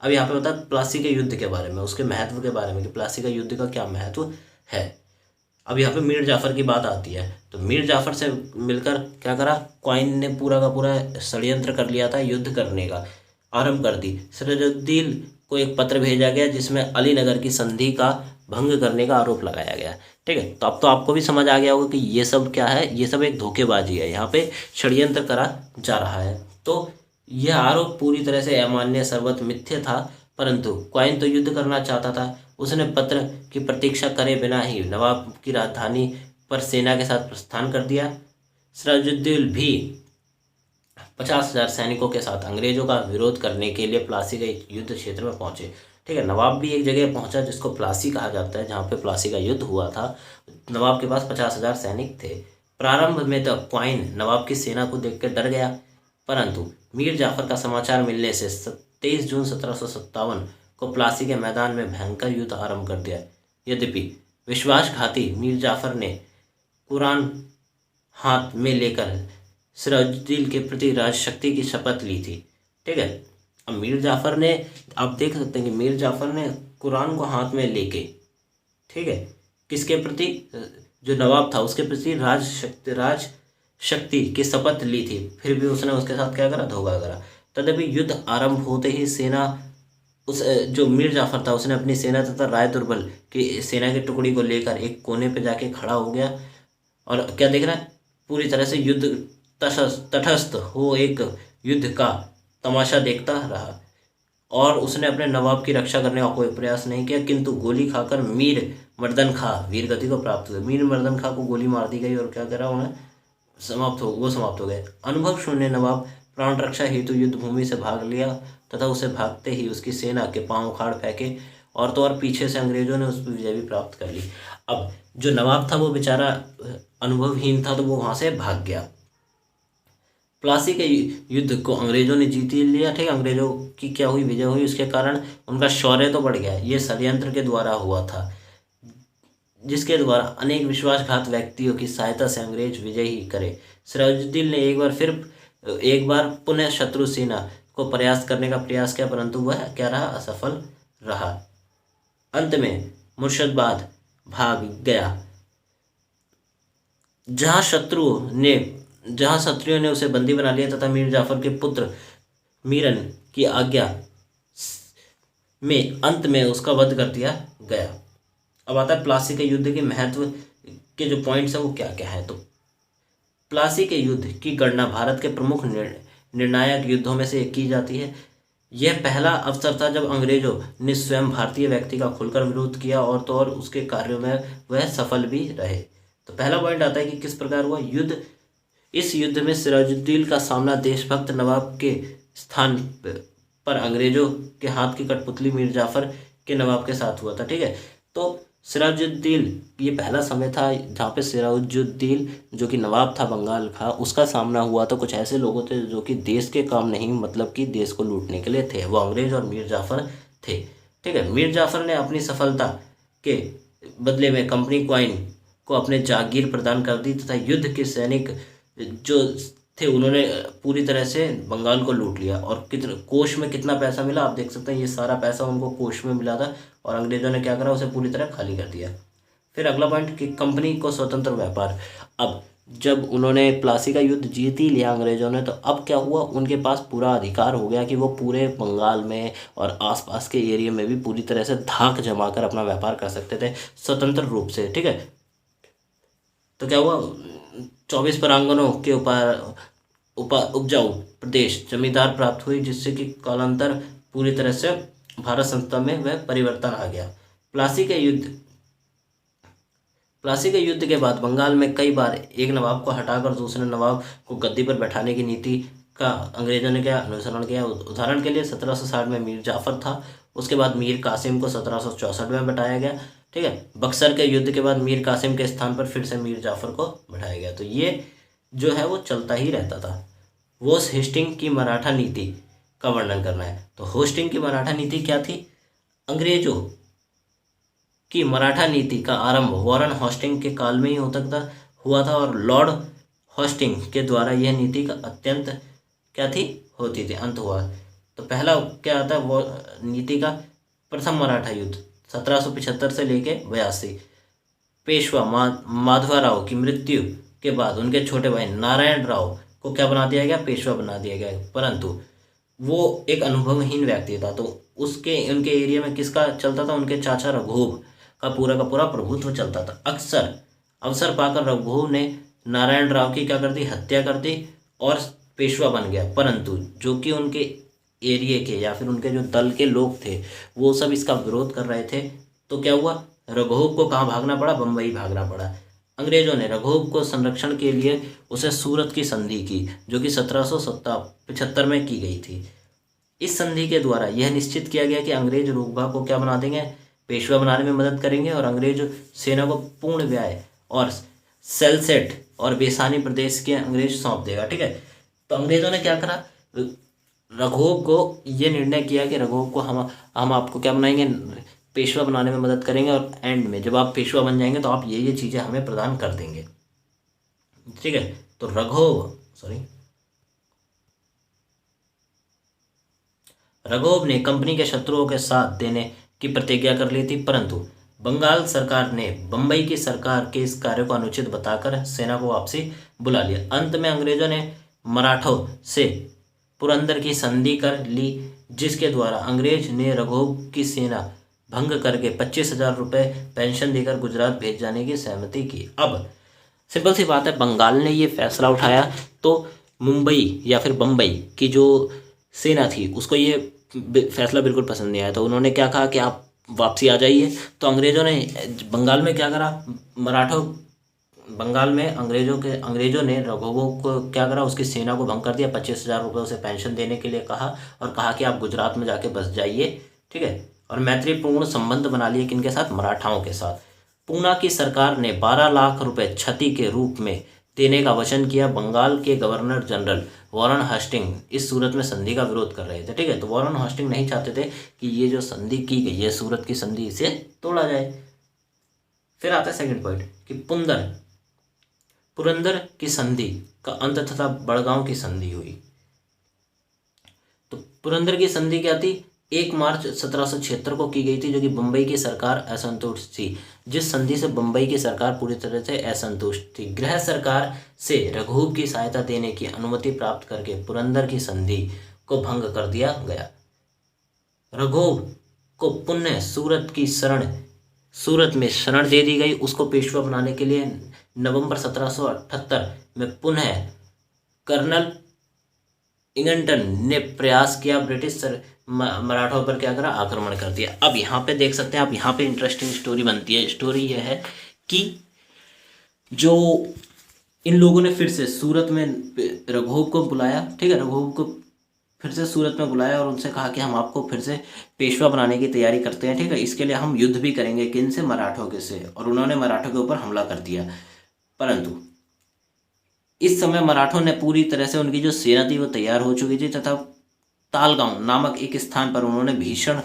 अब यहाँ पे बता प्लासी के युद्ध के बारे में, उसके महत्व के बारे में कि प्लासी का युद्ध का क्या महत्व है। अब यहाँ पे मीर जाफ़र की बात आती है, तो मीर जाफ़र से मिलकर क्या करा, क्वाइन ने पूरा का पूरा षड्यंत्र कर लिया था, युद्ध करने का आरंभ कर दी। सिराजुद्दौला को एक पत्र भेजा गया जिसमें अलीनगर की संधि का भंग करने का आरोप लगाया गया, ठीक है। तो अब तो आपको भी समझ आ गया होगा कि ये सब क्या है, ये सब एक धोखेबाजी है, यहाँ पे षड्यंत्र करा जा रहा है। तो यह आरोप पूरी तरह से अमान्य, सर्वत मिथ्य था, परंतु क्वाइन तो युद्ध करना चाहता था। उसने पत्र की प्रतीक्षा करे बिना ही नवाब की राजधानी पर सेना के साथ प्रस्थान कर दिया। सिराजुद्दौला भी 50,000 सैनिकों के साथ अंग्रेजों का विरोध करने के लिए प्लासी के युद्ध क्षेत्र में पहुंचे, ठीक है। नवाब भी एक जगह पहुंचा जिसको प्लासी कहा जाता है, जहां पे प्लासी का युद्ध हुआ था। नवाब के पास 50,000 सैनिक थे। प्रारंभ में तो क्वाइन नवाब की सेना को देखकर डर गया, परंतु मीर जाफ़र का समाचार मिलने से 23 जून 1757 को प्लासी के मैदान में भयंकर युद्ध आरंभ कर दिया। यद्यपि विश्वासघाती मीर जाफ़र ने कुरान हाथ में लेकर सिराजुद्दौला के प्रति राजशक्ति की शपथ ली थी, ठीक है। अब मीर जाफ़र ने, आप देख सकते हैं कि मीर जाफ़र ने कुरान को हाथ में लेके, ठीक है, किसके प्रति, जो नवाब था उसके प्रति राजशक्ति की शपथ ली थी, फिर भी उसने उसके साथ क्या करा, धोखा करा। तदपि युद्ध आरंभ होते ही सेना, उस जो मीर जाफ़र था उसने अपनी सेना तथा राय दुर्बल की सेना की टुकड़ी को लेकर एक कोने पे जाके खड़ा हो गया और क्या देख रहा है, पूरी तरह से युद्ध तटस्थ हो एक युद्ध का तमाशा देखता रहा और उसने अपने नवाब की रक्षा करने का कोई प्रयास नहीं किया, किंतु गोली खाकर मीर मर्दन खां वीर गति को प्राप्त हुए। मीर मर्दन खां को गोली मार दी गई और क्या करा उन्हें, समाप्त हो गए। अनुभव शून्य नवाब प्राण रक्षा हेतु युद्ध भूमि से भाग लिया तथा उसे भागते ही उसकी सेना के पांव उखाड़ फेंके और तो और पीछे से अंग्रेजों ने उस पर विजय भी प्राप्त कर ली। अब जो नवाब था वो बेचारा अनुभवहीन था, तो वो वहां से भाग गया। प्लासी के युद्ध को अंग्रेजों ने जीत ही लिया। ठीक है, अंग्रेजों की क्या हुई, विजय हुई। उसके कारण उनका शौर्य तो बढ़ गया। ये षड्यंत्र के द्वारा हुआ था, जिसके द्वारा अनेक विश्वासघात व्यक्तियों की सहायता से अंग्रेज विजय ही करे। सिराजुद्दीन ने एक बार पुनः शत्रु सेना को प्रयास करने का प्रयास किया, परंतु वह क्या रहा, असफल रहा। अंत में मुर्शदाबाद भाग गया। जहां शत्रुओं ने उसे बंदी बना लिया तथा मीर जाफर के पुत्र मीरन की आज्ञा में अंत में उसका वध कर दिया गया। अब आता है प्लासी के युद्ध के महत्व के जो पॉइंट्स हैं वो क्या क्या है। तो प्लासी के युद्ध की गणना भारत के प्रमुख निर्णायक युद्धों में से एक की जाती है। यह पहला अवसर था जब अंग्रेजों ने स्वयं भारतीय व्यक्ति का खुलकर विरोध किया और तो और उसके कार्यों में वह सफल भी रहे। तो पहला पॉइंट आता है कि किस प्रकार हुआ युद्ध। इस युद्ध में सिराजुद्दीन का सामना देशभक्त नवाब के स्थान पर अंग्रेजों के हाथ की कठपुतली मीर जाफर के नवाब के साथ हुआ था। ठीक है, तो सिराजुद्दीन, ये पहला समय था जहाँ पे सिराजुद्दीन जो कि नवाब था बंगाल का, उसका सामना हुआ तो कुछ ऐसे लोगों थे जो कि देश के काम नहीं, मतलब कि देश को लूटने के लिए थे। वो अंग्रेज और मीर जाफर थे। ठीक है, मीर जाफर ने अपनी सफलता के बदले में कंपनी क्वाइन को अपने जागीर प्रदान कर दी तथा युद्ध के सैनिक जो थे उन्होंने पूरी तरह से बंगाल को लूट लिया। और कोष में कितना पैसा मिला आप देख सकते हैं, ये सारा पैसा उनको कोष में मिला था और अंग्रेजों ने क्या करा, उसे पूरी तरह खाली कर दिया। फिर अगला पॉइंट कि कंपनी को स्वतंत्र व्यापार। अब जब उन्होंने प्लासी का युद्ध जीत ही लिया अंग्रेजों ने, तो अब क्या हुआ, उनके पास पूरा अधिकार हो गया कि वो पूरे बंगाल में और आसपास के एरिया में भी पूरी तरह से धाक जमाकर अपना व्यापार कर सकते थे स्वतंत्र रूप से। ठीक है, तो क्या हुआ, 24 परांगनों के उपजाऊ प्रदेश जमींदार प्राप्त हुई, जिससे कि कालांतर पूरी तरह से भारत संस्था में वह परिवर्तन आ गया। प्लासी के युद्ध के बाद बंगाल में कई बार एक नवाब को हटाकर दूसरे नवाब को गद्दी पर बैठाने की नीति का अंग्रेजों ने क्या अनुसरण किया। उदाहरण के लिए 1760 में मीर जाफर था, उसके बाद मीर कासिम को 1764 में बैठाया गया। ठीक है, बक्सर के युद्ध के बाद मीर कासिम के स्थान पर फिर से मीर जाफर को बैठाया गया। तो ये जो है वो चलता ही रहता था। वोस हेस्टिंग की मराठा नीति का वर्णन करना है। तो होस्टिंग की मराठा नीति क्या थी, अंग्रेजों की मराठा नीति का आरंभ वॉरेन होस्टिंग के काल में ही हुआ था और लॉर्ड होस्टिंग के द्वारा यह नीति का अत्यंत क्या थी, होती थी, अंत हुआ। तो पहला क्या आता है, वो नीति का प्रथम मराठा युद्ध 1775 से लेके 82। पेशवा माधवराव की मृत्यु के बाद उनके छोटे भाई नारायण राव को क्या बना दिया गया, पेशवा बना दिया गया, परंतु वो एक अनुभवहीन व्यक्ति था। तो उनके एरिया में किसका चलता था, उनके चाचा रघुव का पूरा प्रभुत्व चलता था। अवसर पाकर रघुव ने नारायण राव की क्या कर दी, हत्या कर दी और पेशवा बन गया। परंतु जो कि उनके एरिया के या फिर उनके जो दल के लोग थे वो सब इसका विरोध कर रहे थे। तो क्या हुआ, रघुव को कहाँ भागना पड़ा, बम्बई भागना पड़ा। अंग्रेजों ने रघुव को संरक्षण के लिए उसे सूरत की संधि की, जो कि 1775 में की गई थी। इस संधि के द्वारा यह निश्चित किया गया कि अंग्रेज रूकभा को क्या बना देंगे, पेशवा बनाने में मदद करेंगे और अंग्रेज सेना को पूर्ण व्याय और सेलसेट और बेसानी प्रदेश के अंग्रेज सौंप देगा। ठीक है, तो अंग्रेजों ने क्या करा, रघुव को ये निर्णय किया कि रघुव को हम आपको क्या बनाएंगे, पेशवा बनाने में मदद करेंगे और एंड में जब आप पेशवा बन जाएंगे तो आप ये चीज़ें हमें प्रदान कर देंगे। ठीक है, तो रघुव ने कंपनी के शत्रुओं के साथ देने की प्रतिज्ञा कर ली थी, परंतु बंगाल सरकार ने बंबई की सरकार के इस कार्य को अनुचित बताकर सेना को वापसी बुला लिया। अंत में अंग्रेजों ने मराठों से पुरंदर की संधि कर ली, जिसके द्वारा अंग्रेज ने रघुव की सेना भंग करके 25,000 रुपये पेंशन देकर गुजरात भेज जाने की सहमति की। अब सिंपल सी बात है, बंगाल ने ये फैसला उठाया तो मुंबई या फिर बम्बई की जो सेना थी उसको ये फैसला बिल्कुल पसंद नहीं आया। तो उन्होंने क्या कहा कि आप वापसी आ जाइए। तो अंग्रेज़ों ने बंगाल में क्या करा, मराठों बंगाल में अंग्रेजों ने रघुवो को क्या करा, उसकी सेना को भंग कर दिया। 25,000 रुपये उसे पेंशन देने के लिए कहा और कहा कि आप गुजरात में जाके बस जाइए, ठीक है। और मैत्रीपूर्ण संबंध बना लिए किनके साथ, मराठाओं के साथ। पूना की सरकार ने 12 लाख रुपए क्षति के रूप में देने का वचन किया। बंगाल के गवर्नर जनरल वॉरेन हास्टिंग इस सूरत में संधि का विरोध कर रहे थे, ठीक है। तो वॉरेन हास्टिंग नहीं चाहते थे कि ये जो संधि की गई है सूरत की संधि, इसे तोड़ा जाए। फिर आता है सेकंड पॉइंट कि पुरंदर की संधि का अंत तथा बड़गांव की संधि हुई। तो पुरंदर की संधि क्या थी, 1 मार्च 1776 को की गई थी, जो कि बम्बई की सरकार असंतुष्ट थी। जिस संधि से बम्बई की सरकार पूरी तरह से असंतुष्ट थी। गृह सरकार से रघुव की सहायता देने की अनुमति प्राप्त करके पुरंदर की संधि को भंग कर दिया गया। रघुव को पुनः सूरत में शरण दे दी गई। उसको पेशवा बनाने के लिए नवंबर 1778 में पुनः कर्नल इंगटन ने प्रयास किया। ब्रिटिश मराठों पर क्या करा, आक्रमण कर दिया। अब यहाँ पे देख सकते हैं आप, यहाँ पे इंटरेस्टिंग स्टोरी बनती है। स्टोरी यह है कि जो इन लोगों ने फिर से सूरत में रघुव को बुलाया, ठीक है। रघुव को फिर से सूरत में बुलाया और उनसे कहा कि हम आपको फिर से पेशवा बनाने की तैयारी करते हैं, ठीक है। इसके लिए हम युद्ध भी करेंगे, किन से, मराठों के से। और उन्होंने मराठों के ऊपर हमला कर दिया। परंतु इस समय मराठों ने पूरी तरह से, उनकी जो सेना थी वो तैयार हो चुकी थी तथा तालगांव नामक एक स्थान पर उन्होंने भीषण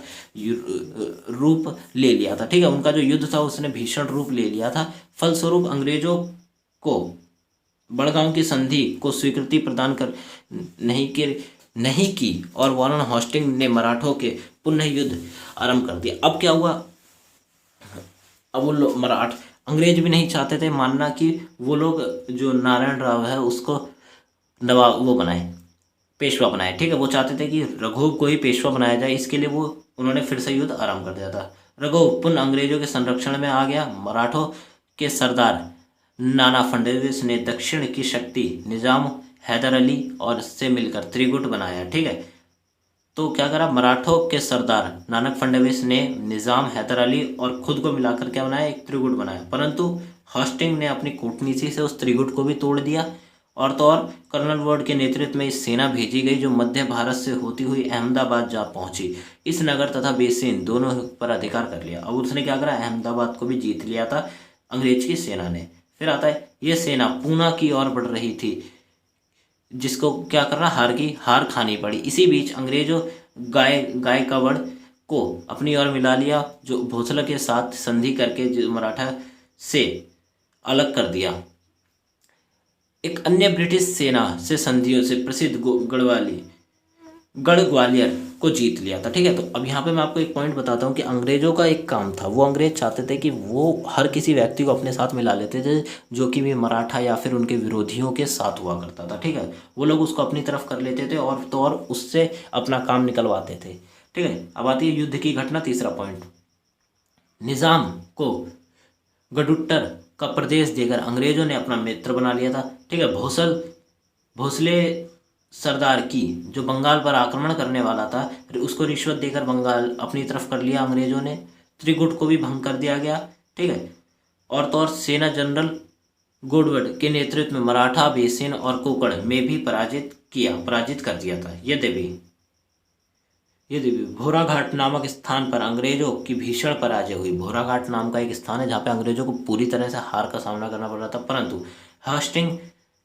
रूप ले लिया था, ठीक है। उनका जो युद्ध था उसने भीषण रूप ले लिया था। फलस्वरूप अंग्रेजों को बड़गांव की संधि को स्वीकृति प्रदान कर नहीं की और वॉरेन हास्टिंग ने मराठों के पुनः युद्ध आरंभ कर दिया। अब क्या हुआ, अब वो लोग अंग्रेज भी नहीं चाहते थे मानना कि वो लोग जो नारायण राव है उसको नवाब वो बनाए, पेशवा बनाए, ठीक है। वो चाहते थे कि रघुव को ही पेशवा बनाया जाए। इसके लिए उन्होंने फिर से युद्ध आरंभ कर दिया था। रघुव पुनः अंग्रेजों के संरक्षण में आ गया। मराठों के सरदार नाना फडणवीस ने दक्षिण की शक्ति निजाम हैदर अली और से मिलकर त्रिगुट बनाया, ठीक है। तो क्या करा, मराठों के सरदार नानक फडणवीस ने निजाम हैदर अली और खुद को मिलाकर क्या बनाया, एक त्रिगुट बनाया। परंतु हास्टिंग ने अपनी कूटनीति से उस त्रिगुट को भी तोड़ दिया। और तो और कर्नल वॉर्ड के नेतृत्व में इस सेना भेजी गई जो मध्य भारत से होती हुई अहमदाबाद जा पहुंची। इस नगर तथा बेसिन दोनों पर अधिकार कर लिया। अब उसने क्या करा, अहमदाबाद को भी जीत लिया था अंग्रेज की सेना ने। फिर आता है, यह सेना पूना की ओर बढ़ रही थी, जिसको क्या करना, हार खानी पड़ी। इसी बीच अंग्रेजों गायकवाड़ को अपनी ओर मिला लिया, जो भोसले के साथ संधि करके जो मराठा से अलग कर दिया। एक अन्य ब्रिटिश सेना से संधियों से प्रसिद्ध गढ़ ग्वालियर को जीत लिया था, ठीक है। तो अब यहाँ पे मैं आपको एक पॉइंट बताता हूँ कि अंग्रेजों का एक काम था, वो अंग्रेज चाहते थे कि वो हर किसी व्यक्ति को अपने साथ मिला लेते थे जो कि भी मराठा या फिर उनके विरोधियों के साथ हुआ करता था, ठीक है। वो लोग उसको अपनी तरफ कर लेते थे और तो और उससे अपना काम निकलवाते थे, ठीक है। अब आती है युद्ध की घटना, तीसरा पॉइंट। निजाम को गडुट्टर का प्रदेश देकर अंग्रेजों ने अपना मित्र बना लिया था, ठीक है। भोसले सरदार की जो बंगाल पर आक्रमण करने वाला था, उसको रिश्वत देकर बंगाल अपनी तरफ कर लिया अंग्रेजों ने। त्रिगुट को भी भंग कर दिया गया, ठीक है। और तो और सेना जनरल गोडवड के नेतृत्व में मराठा, बेसिन और कोकण में भी पराजित कर दिया था। यद्यपि भोराघाट नामक स्थान पर अंग्रेजों की भीषण पराजय हुई। भोराघाट नाम का एक स्थान है जहाँ पे अंग्रेजों को पूरी तरह से हार का सामना करना पड़ रहा था। परंतु हास्टिंग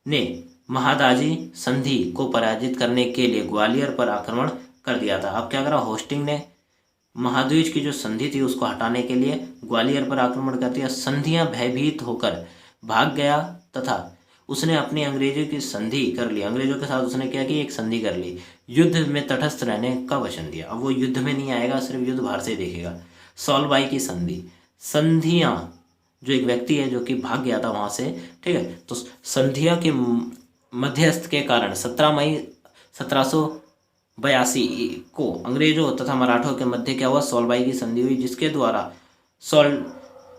ने महादाजी संधि को पराजित करने के लिए ग्वालियर पर आक्रमण कर दिया था। अब क्या करा, हास्टिंग ने महाद्वीज की जो संधि थी उसको हटाने के लिए ग्वालियर पर आक्रमण कर दिया। संधियां भयभीत होकर भाग गया तथा उसने अपनी अंग्रेजों की संधि कर ली। अंग्रेजों के साथ उसने क्या की, एक संधि कर ली। युद्ध में तटस्थ रहने का वचन दिया। अब वो युद्ध में नहीं आएगा, सिर्फ युद्ध बाहर से देखेगा। सॉल्बाई की संधियां, जो एक व्यक्ति है जो कि भाग गया था वहां से, ठीक है। तो संधिया के मध्यस्थ के कारण 17 मई 1782 को अंग्रेजों तथा मराठों के मध्य क्या हुआ, सॉल्बाई की संधि हुई, जिसके द्वारा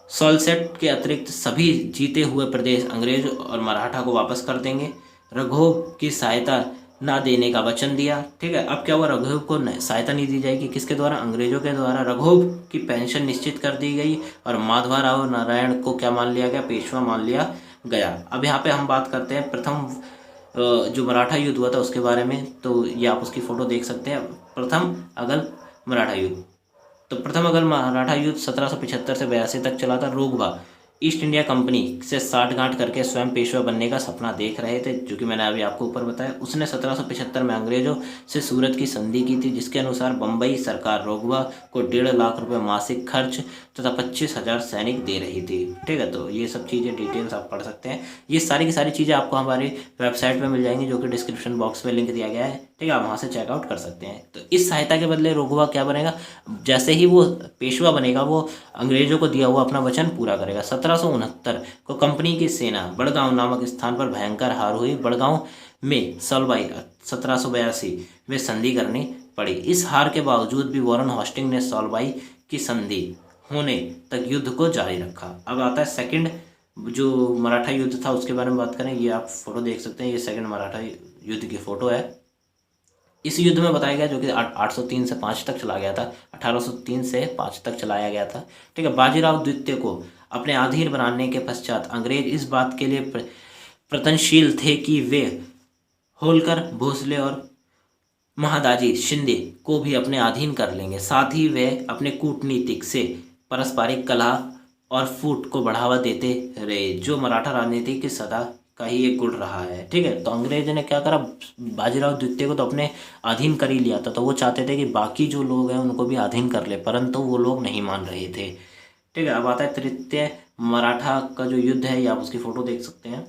सॉलसेट के अतिरिक्त सभी जीते हुए प्रदेश अंग्रेज और मराठा को वापस कर देंगे। राघव की सहायता ना देने का वचन दिया। ठीक है, अब क्या हुआ, राघव को सहायता नहीं दी जाएगी, किसके द्वारा, अंग्रेजों के द्वारा। राघव की पेंशन निश्चित कर दी गई और माधवराव नारायण को क्या मान लिया गया, पेशवा मान लिया गया। अब यहाँ पे हम बात करते हैं प्रथम जो मराठा युद्ध हुआ था उसके बारे में। तो ये आप उसकी फोटो देख सकते हैं, प्रथम अगल मराठा युद्ध। तो प्रथम अगल मराठा युद्ध 1775 से 82 तक चला था। रोगवा ईस्ट इंडिया कंपनी से साठगांठ करके स्वयं पेशवा बनने का सपना देख रहे थे, जो कि मैंने अभी आपको ऊपर बताया। उसने 1775 में अंग्रेजों से सूरत की संधि की थी, जिसके अनुसार बम्बई सरकार रोगवा को 1.5 लाख रुपए मासिक खर्च तथा 25,000 सैनिक दे रही थी। ठीक है, तो ये सब चीज़ें डिटेल्स आप पढ़ सकते हैं। ये सारी की सारी चीज़ें आपको हमारी वेबसाइट पर मिल जाएंगी, जो कि डिस्क्रिप्शन बॉक्स में लिंक दिया गया है। ठीक है, आप वहाँ से चेकआउट कर सकते हैं। तो इस सहायता के बदले रोगवा क्या बनेगा, जैसे ही वो पेशवा बनेगा वो अंग्रेजों को दिया हुआ अपना वचन पूरा करेगा। 1769 को कंपनी की सेना बड़गांव नामक स्थान पर भयंकर हार हुई। बड़गांव में सलवाई 1782 में संधि करनी पड़ी। इस हार के बावजूद भी वॉरेन हॉस्टिंग ने सलवाई की संधि होने तक युद्ध को जारी रखा। अब आता है सेकंड जो मराठा युद्ध था उसके बारे में बात करें। ये आप फोटो देख सकते हैं, ये सेकंड मराठा युद्ध की फोटो है। इस युद्ध में बताया गया, जो कि 803 से 5 तक चला गया था, 1803 से 5 तक चलाया गया था। ठीक है, बाजीराव द्वितीय को अपने अधीन बनाने के पश्चात अंग्रेज इस बात के लिए प्रयत्नशील थे कि वे होलकर, भोसले और महादाजी शिंदे को भी अपने अधीन कर लेंगे। साथ ही वे अपने कूटनीतिक से पारस्परिक कलह और फूट को बढ़ावा देते रहे, जो मराठा राजनीति की सदा का ही एक गुण रहा है। ठीक है, तो अंग्रेज ने क्या करा, बाजीराव द्वितीय को तो अपने अधीन कर ही लिया था, तो वो चाहते थे कि बाकी जो लोग हैं उनको भी अधीन कर ले, परंतु वो लोग नहीं मान रहे थे। ठीक है, अब आता है तृतीय मराठा का जो युद्ध है, ये आप उसकी फोटो देख सकते हैं।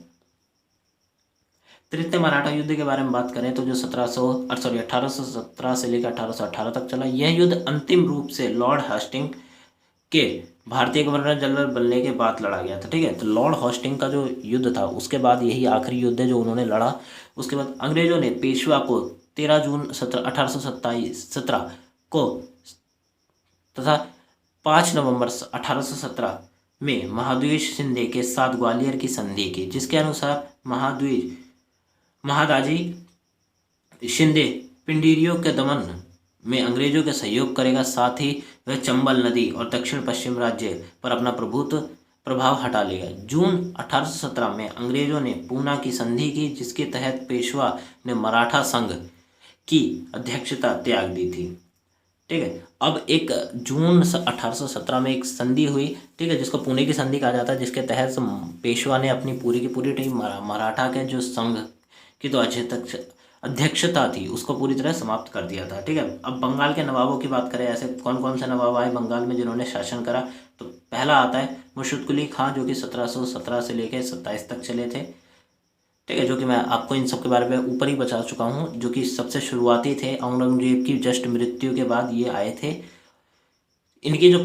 तृतीय मराठा युद्ध के बारे में बात करें तो जो 1817 से लेकर 1818 तक चला। यह युद्ध अंतिम रूप से लॉर्ड हस्टिंग के भारतीय गवर्नर जनरल बनने के बाद लड़ा गया था। ठीक है, तो लॉर्ड हॉस्टिंग का जो युद्ध था उसके बाद यही आखिरी युद्ध है जो उन्होंने लड़ा। उसके बाद अंग्रेजों ने पेशवा को 13 जून 1817 को तथा 5 नवंबर 1817 में महाद्वेष शिंदे के साथ ग्वालियर की संधि की, जिसके अनुसार महादाजी शिंदे पिंडीरियों के दमन में अंग्रेजों के सहयोग करेगा। साथ ही वह चंबल नदी और दक्षिण पश्चिम राज्य पर अपना प्रभाव हटा लेगा। जून 1817 में अंग्रेजों ने पूना की संधि की, जिसके तहत पेशवा ने मराठा संघ की अध्यक्षता त्याग दी थी। ठीक है, अब एक जून 1817 में एक संधि हुई, ठीक है, जिसको पुणे की संधि कहा जाता है, जिसके तहत पेशवा ने अपनी पूरी की पूरी टीम मराठा के जो संघ की तो अध्यक्षता थी उसको पूरी तरह समाप्त कर दिया था। ठीक है, अब बंगाल के नवाबों की बात करें, ऐसे कौन कौन से नवाब आए बंगाल में जिन्होंने शासन करा, तो पहला आता है मुर्शिद कुली खां, जो कि 1717 से लेकर 27 तक चले थे। ठीक है, जो कि मैं आपको इन सब के बारे में ऊपर ही बता चुका हूँ, जो कि सबसे शुरुआती थे। औरंगजेब की जस्ट मृत्यु के बाद ये आए थे। इनकी जो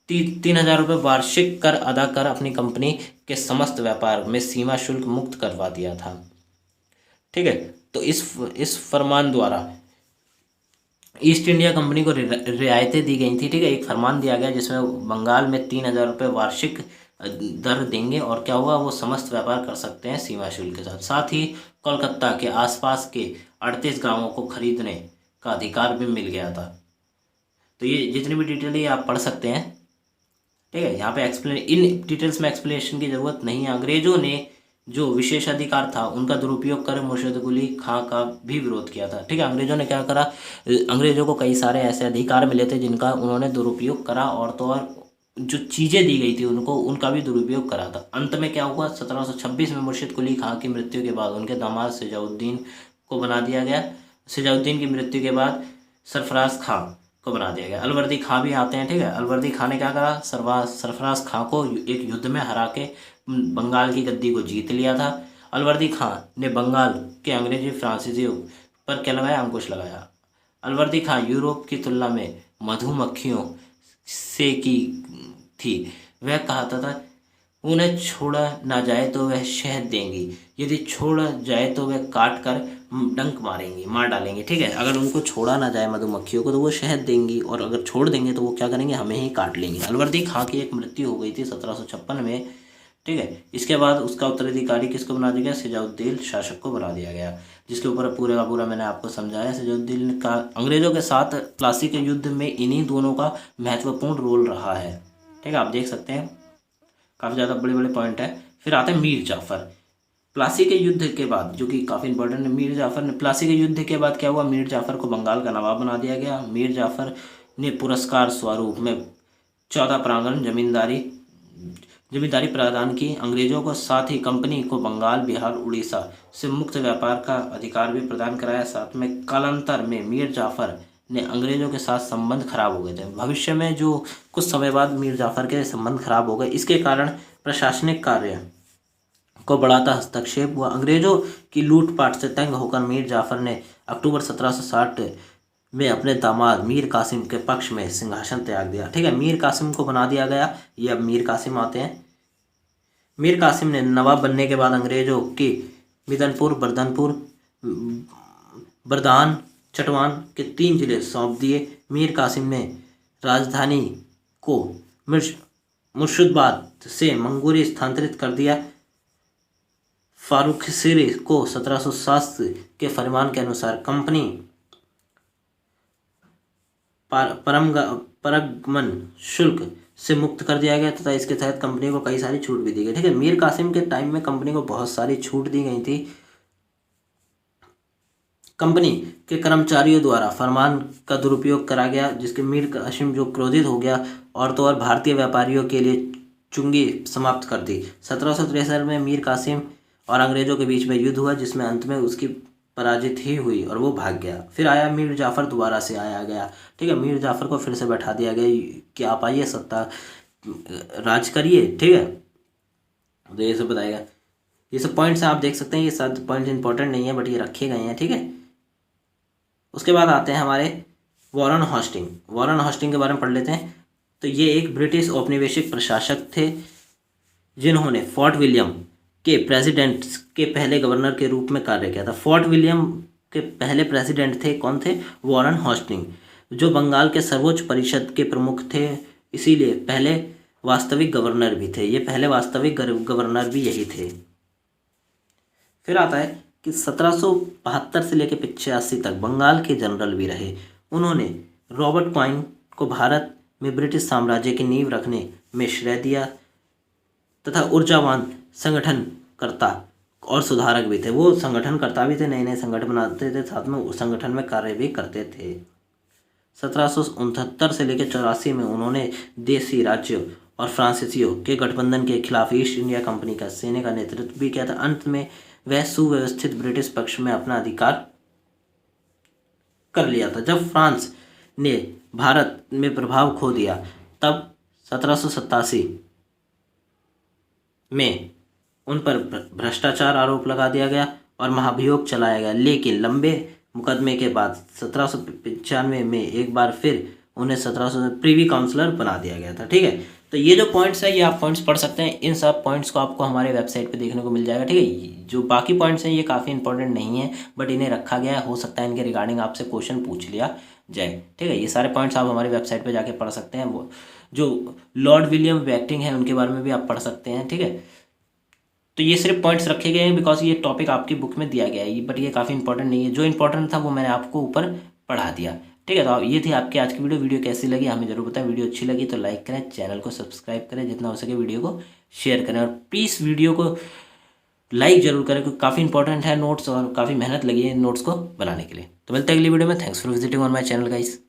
3,000 रुपये वार्षिक कर अदा कर अपनी कंपनी के समस्त व्यापार में सीमा शुल्क मुक्त करवा दिया था। ठीक है, तो इस फरमान द्वारा ईस्ट इंडिया कंपनी को रियायतें दी गई थी। ठीक है, एक फरमान दिया गया जिसमें बंगाल में 3,000 रुपये वार्षिक दर देंगे और क्या हुआ, वो समस्त व्यापार कर सकते हैं सीमा शुल्क के साथ। साथ ही कोलकाता के आसपास के 38 गांवों को खरीदने का अधिकार भी मिल गया था। तो ये जितनी भी डिटेल है आप पढ़ सकते हैं। ठीक है, यहाँ पे इन डिटेल्स में एक्सप्लेनेशन की ज़रूरत नहीं है। अंग्रेजों ने जो विशेषाधिकार था उनका दुरुपयोग कर मुर्शिद कुली खां का भी विरोध किया था। ठीक है, अंग्रेजों ने क्या करा, अंग्रेजों को कई सारे ऐसे अधिकार मिले थे जिनका उन्होंने दुरुपयोग करा, और तो और जो चीज़ें दी गई थी उनको उनका भी दुरुपयोग करा था। अंत में क्या हुआ, 1726 में मुर्शिद कुली खां की मृत्यु के बाद उनके दामाद सिजाउद्दीन को बना दिया गया। सिजाउद्दीन की मृत्यु के बाद सरफराज खां को बना दिया गया। अलवर्दी खां भी आते हैं। ठीक है, अलवर्दी खां ने क्या करा, सरफराज खां को एक युद्ध में हरा के बंगाल की गद्दी को जीत लिया था। अलवर्दी खां ने बंगाल के अंग्रेजी फ्रांसीसियों पर क्या लगाया, अंकुश लगाया। अलवर्दी खां यूरोप की तुलना में मधुमक्खियों से की थी। वह कहता था उन्हें छोड़ा ना जाए तो वह शहद देंगी, यदि छोड़ा जाए तो वह काट कर डंक मारेंगी, मार डालेंगी। ठीक है, अगर उनको छोड़ा ना जाए मधुमक्खियों को तो वो शहद देंगी, और अगर छोड़ देंगे तो वो क्या करेंगे, हमें ही काट लेंगे। अलवर्दी खां की एक मृत्यु हो गई थी 1756 में। ठीक है। इसके बाद उसका उत्तराधिकारी किसको बना दिया गया, सिराजुद्दौला शासक को बना दिया गया, जिसके ऊपर पूरे का पूरा मैंने आपको समझाया। सिराजुद्दौला का अंग्रेजों के साथ प्लासी के युद्ध में इन्हीं दोनों का महत्वपूर्ण रोल रहा है। ठीक है, आप देख सकते हैं काफ़ी ज़्यादा बड़े बड़े पॉइंट है। फिर आता है मीर जाफ़र। प्लासी के युद्ध के बाद, जो कि काफ़ी इंपॉर्टेंट है, मीर जाफ़र ने प्लासी के युद्ध के बाद क्या हुआ, मीर जाफ़र को बंगाल का नवाब बना दिया गया। मीर जाफ़र ने पुरस्कार स्वरूप में 14 प्रांगण जमींदारी प्रदान की अंग्रेजों को, साथ ही कंपनी को बंगाल, बिहार, उड़ीसा से मुक्त व्यापार का अधिकार भी प्रदान कराया। साथ में कालांतर में मीर जाफ़र ने अंग्रेजों के साथ संबंध खराब हो गए थे। भविष्य में जो कुछ समय बाद मीर जाफ़र के संबंध खराब हो गए, इसके कारण प्रशासनिक कार्य को बढ़ाता हस्तक्षेप हुआ। अंग्रेजों की लूटपाट से तंग होकर मीर जाफ़र ने अक्टूबर 1760 में अपने दामाद मीर कासिम के पक्ष में सिंहासन त्याग दिया। ठीक है, मीर कासिम को बना दिया गया। ये अब मीर कासिम आते हैं। मीर कासिम ने नवाब बनने के बाद अंग्रेजों के मिदनपुर, बर्दान, चटवान के 3 जिले सौंप दिए। मीर कासिम ने राजधानी को मुर्शिदाबाद से मंगूरी स्थानांतरित कर दिया। फारुखसिरी को 1707 के फरमान के अनुसार कंपनी परगमन शुल्क से मुक्त कर दिया गया तथा इसके तहत कंपनी को कई सारी छूट भी दी गई। ठीक है, मीर कासिम के टाइम में कंपनी को बहुत सारी छूट दी गई थी। कंपनी के कर्मचारियों द्वारा फरमान का दुरुपयोग करा गया, जिसके मीर कासिम जो क्रोधित हो गया और तो और भारतीय व्यापारियों के लिए चुंगी समाप्त कर दी। 1763 में मीर कासिम और अंग्रेजों के बीच में युद्ध हुआ, जिसमें अंत में उसकी पराजित ही हुई और वो भाग गया। फिर आया मीर जाफ़र, दोबारा से आया गया। ठीक है, मीर जाफ़र को फिर से बैठा दिया गया कि आप आइए, सत्ता राज करिए। ठीक है, तो ये सब बताएगा। ये सब पॉइंट्स आप देख सकते हैं, ये सब पॉइंट्स इंपॉर्टेंट नहीं है बट ये रखे गए हैं। ठीक है, उसके बाद आते हैं हमारे वॉरेन हॉस्टिंग। वॉरेन हॉस्टिंग के बारे में पढ़ लेते हैं। तो ये एक ब्रिटिश औपनिवेशिक प्रशासक थे, जिन्होंने फोर्ट विलियम के प्रेसिडेंट के पहले गवर्नर के रूप में कार्य किया था। फोर्ट विलियम के पहले प्रेसिडेंट थे, कौन थे, वॉरेन हॉस्टिंग, जो बंगाल के सर्वोच्च परिषद के प्रमुख थे, इसीलिए पहले वास्तविक गवर्नर भी थे। ये पहले वास्तविक गवर्नर भी यही थे। फिर आता है कि 1772 से लेकर 85 तक बंगाल के जनरल भी रहे। उन्होंने रॉबर्ट क्लाइव को भारत में ब्रिटिश साम्राज्य की नींव रखने में श्रेय दिया तथा ऊर्जावान संगठनकर्ता और सुधारक भी थे। वो संगठनकर्ता भी थे, नए नए संगठन बनाते थे, साथ में उस संगठन में कार्य भी करते थे। 1769 से लेकर 84 में उन्होंने देसी राज्यों और फ्रांसीसियों के गठबंधन के खिलाफ ईस्ट इंडिया कंपनी का सेना का नेतृत्व भी किया था। अंत में वह सुव्यवस्थित ब्रिटिश पक्ष में अपना अधिकार कर लिया था। जब फ्रांस ने भारत में प्रभाव खो दिया, तब 1787 में उन पर भ्रष्टाचार आरोप लगा दिया गया और महाभियोग चलाया गया। लेकिन लंबे मुकदमे के बाद 1795 में एक बार फिर उन्हें 1700 प्रीवी काउंसलर बना दिया गया था। ठीक है, तो ये जो पॉइंट्स है ये आप पॉइंट्स पढ़ सकते हैं। इन सब पॉइंट्स को आपको हमारे वेबसाइट पे देखने को मिल जाएगा। ठीक है, जो बाकी पॉइंट्स हैं ये काफ़ी इंपॉर्टेंट नहीं है बट इन्हें रखा गया है, हो सकता है इनके रिगार्डिंग आपसे क्वेश्चन पूछ लिया जाए। ठीक है, ये सारे पॉइंट्स आप हमारी वेबसाइट पे जाके पढ़ सकते हैं। वो जो लॉर्ड विलियम वेटिंग है उनके बारे में भी आप पढ़ सकते हैं। ठीक है, तो ये सिर्फ पॉइंट्स रखे गए हैं बिकॉज ये टॉपिक आपकी बुक में दिया गया है, बट ये काफ़ी इंपॉर्टेंट नहीं है। जो इंपॉर्टेंट था वो मैंने आपको ऊपर पढ़ा दिया। ठीक है, तो ये थी आपकी आज की वीडियो कैसी लगी हमें जरूर बताएं। वीडियो अच्छी लगी तो लाइक करें, चैनल को सब्सक्राइब करें, जितना हो सके वीडियो को शेयर करें और प्लीज़ वीडियो को लाइक जरूर करें क्योंकि काफ़ी इंपॉर्टेंट है नोट्स और काफ़ी मेहनत लगी है इन नोट्स को बनाने के लिए। तो मिलते हैं अगली वीडियो में। Thanks for visiting on my channel guys.